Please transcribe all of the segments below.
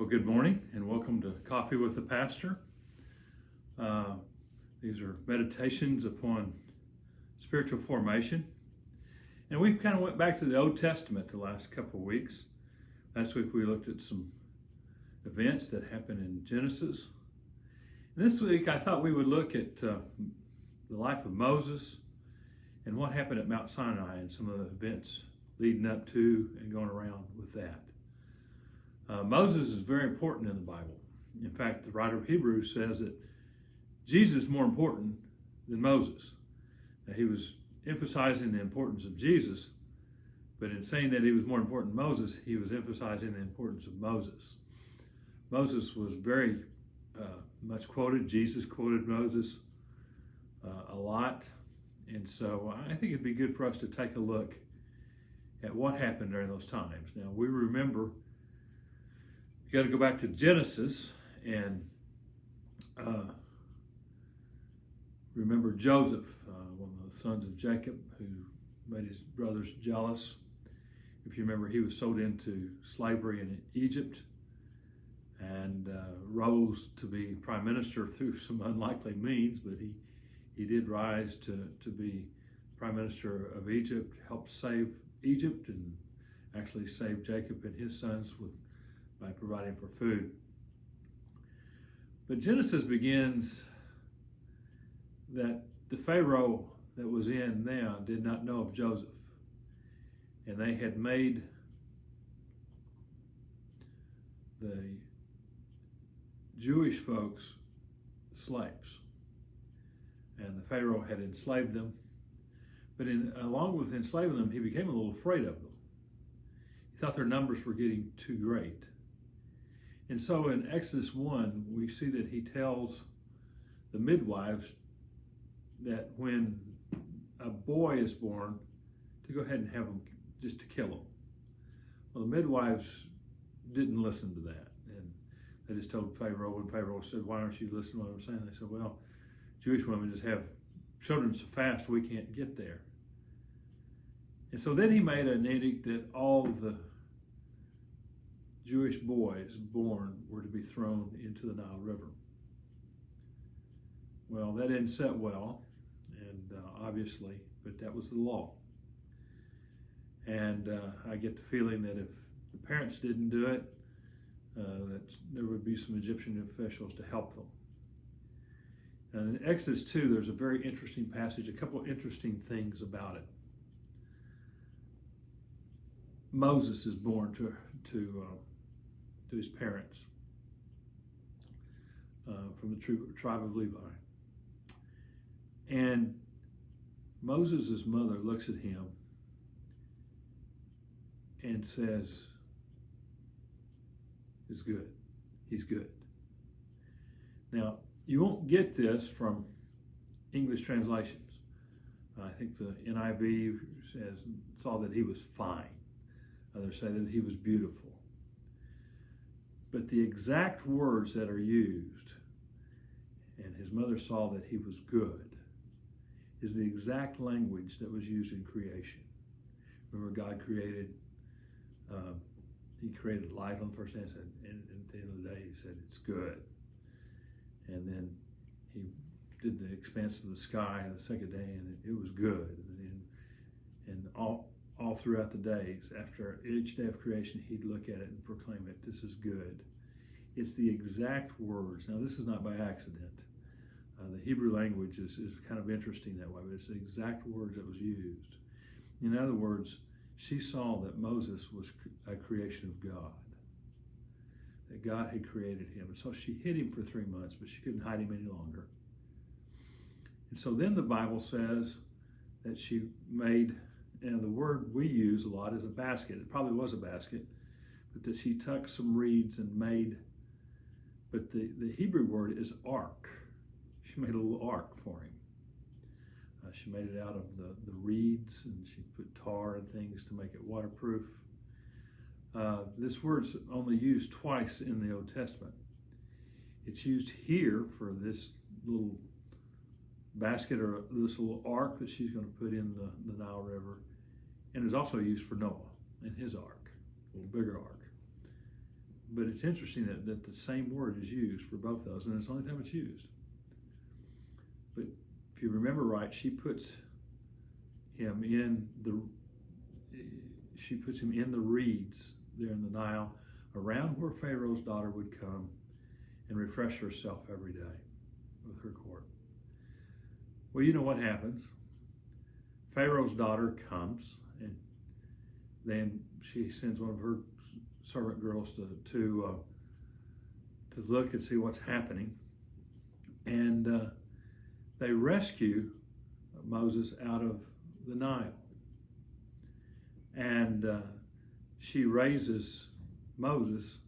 Well, good morning and welcome to Coffee with the Pastor. These are meditations upon spiritual formation. And we've kind of went back to the Old Testament the last couple of weeks. Last week we looked at some events that happened in Genesis. And this week I thought we would look at the life of Moses and what happened at Mount Sinai and some of the events leading up to and going around with that. Moses is very important in the Bible. In fact, the writer of Hebrews says that Jesus is more important than Moses. Now, he was emphasizing the importance of Jesus, but in saying that he was more important than Moses, he was emphasizing the importance of Moses. Moses was very much quoted. Jesus quoted Moses a lot. And so I think it'd be good for us to take a look at what happened during those times. Now, we remember, you got to go back to Genesis and remember Joseph, one of the sons of Jacob, who made his brothers jealous. If you remember, he was sold into slavery in Egypt and rose to be prime minister through some unlikely means, but he did rise to be prime minister of Egypt, helped save Egypt, and actually saved Jacob and his sons by providing for food. But Genesis begins that the Pharaoh that was in now did not know of Joseph. And they had made the Jewish folks slaves. And the Pharaoh had enslaved them. But along with enslaving them, he became a little afraid of them. He thought their numbers were getting too great. And so in Exodus 1, we see that he tells the midwives that when a boy is born, to go ahead and have him, just to kill him. Well, the midwives didn't listen to that. And they just told Pharaoh, and Pharaoh said, "Why aren't you listening to what I'm saying?" They said, "Well, Jewish women just have children so fast we can't get there." And so then he made an edict that all the Jewish boys born were to be thrown into the Nile River. Well, that didn't set well, and obviously, but that was the law. And I get the feeling that if the parents didn't do it, that there would be some Egyptian officials to help them. And in Exodus 2, there's a very interesting passage, a couple of interesting things about it. Moses is born to his parents from the tribe of Levi. And Moses' mother looks at him and says, "It's good. He's good." Now, you won't get this from English translations. I think the NIV saw that he was fine. Others say that he was beautiful. But the exact words that are used, and his mother saw that he was good, is the exact language that was used in creation. Remember, God created, he created light on the first day, and at the end of the day, he said, "It's good." And then he did the expanse of the sky on the second day, and it was good. And all throughout the days, after each day of creation, he'd look at it and proclaim it, "This is good." It's the exact words. Now, this is not by accident. The Hebrew language is kind of interesting that way, but it's the exact words that was used. In other words, she saw that Moses was a creation of God, that God had created him. And so she hid him for 3 months, but she couldn't hide him any longer. And so then the Bible says that she made, and the word we use a lot is a basket. It probably was a basket, but that she tucked some reeds and made, but the Hebrew word is ark. She made a little ark for him. She made it out of the reeds, and she put tar and things to make it waterproof. This word's only used twice in the Old Testament. It's used here for this little basket or this little ark that she's going to put in the Nile River, and it's also used for Noah and his ark, a little bigger ark. But it's interesting that the same word is used for both those, and it's the only time it's used. But if you remember right, she puts him in the reeds there in the Nile, around where Pharaoh's daughter would come and refresh herself every day with her court. Well, you know what happens. Pharaoh's daughter comes, and then she sends one of her servant girls to look and see what's happening. And they rescue Moses out of the Nile. And she raises Moses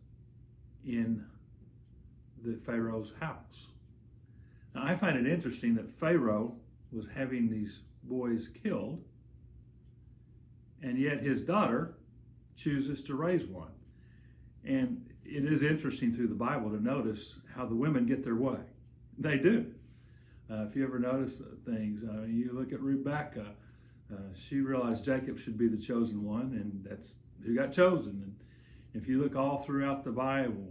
in the Pharaoh's house. Now, I find it interesting that Pharaoh was having these boys killed, and yet his daughter chooses to raise one. And it is interesting through the Bible to notice how the women get their way. They do. If you ever notice things, you look at Rebecca, she realized Jacob should be the chosen one, and that's who got chosen. And if you look all throughout the Bible,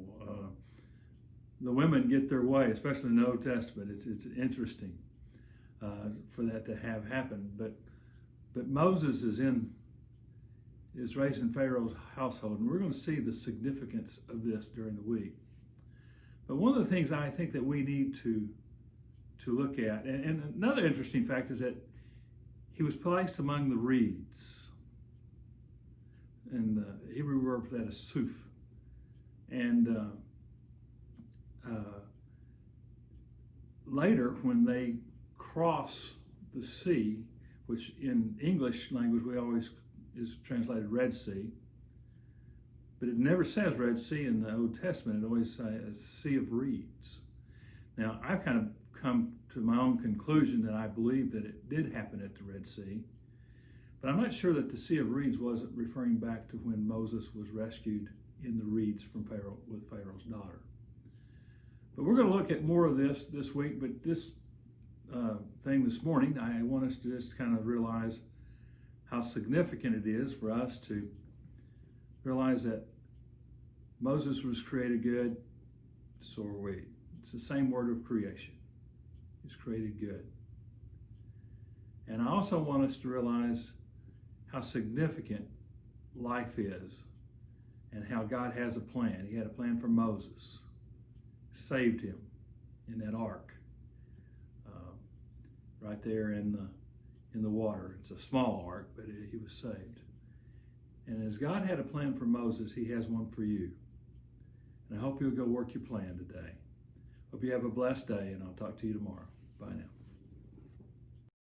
the women get their way, especially in the Old Testament. It's interesting for that to have happened. But Moses is raised in Pharaoh's household, and we're going to see the significance of this during the week. But one of the things I think that we need to look at, and another interesting fact is that he was placed among the reeds. And the Hebrew word for that is suf. And later, when they cross the sea, which in English language we always is translated Red Sea, but it never says Red Sea in the Old Testament. It always says Sea of Reeds. Now, I've kind of come to my own conclusion that I believe that it did happen at the Red Sea, but I'm not sure that the Sea of Reeds wasn't referring back to when Moses was rescued in the reeds from Pharaoh with Pharaoh's daughter. But we're going to look at more of this week, but this thing this morning, I want us to just kind of realize how significant it is for us to realize that Moses was created good, so are we. It's the same word of creation. He's created good. And I also want us to realize how significant life is and how God has a plan. He had a plan for Moses. Saved him in that ark right there in the water. It's a small ark, but he was saved. And as God had a plan for Moses, he has one for you. And I hope you'll go work your plan today. Hope you have a blessed day, and I'll talk to you tomorrow. Bye now.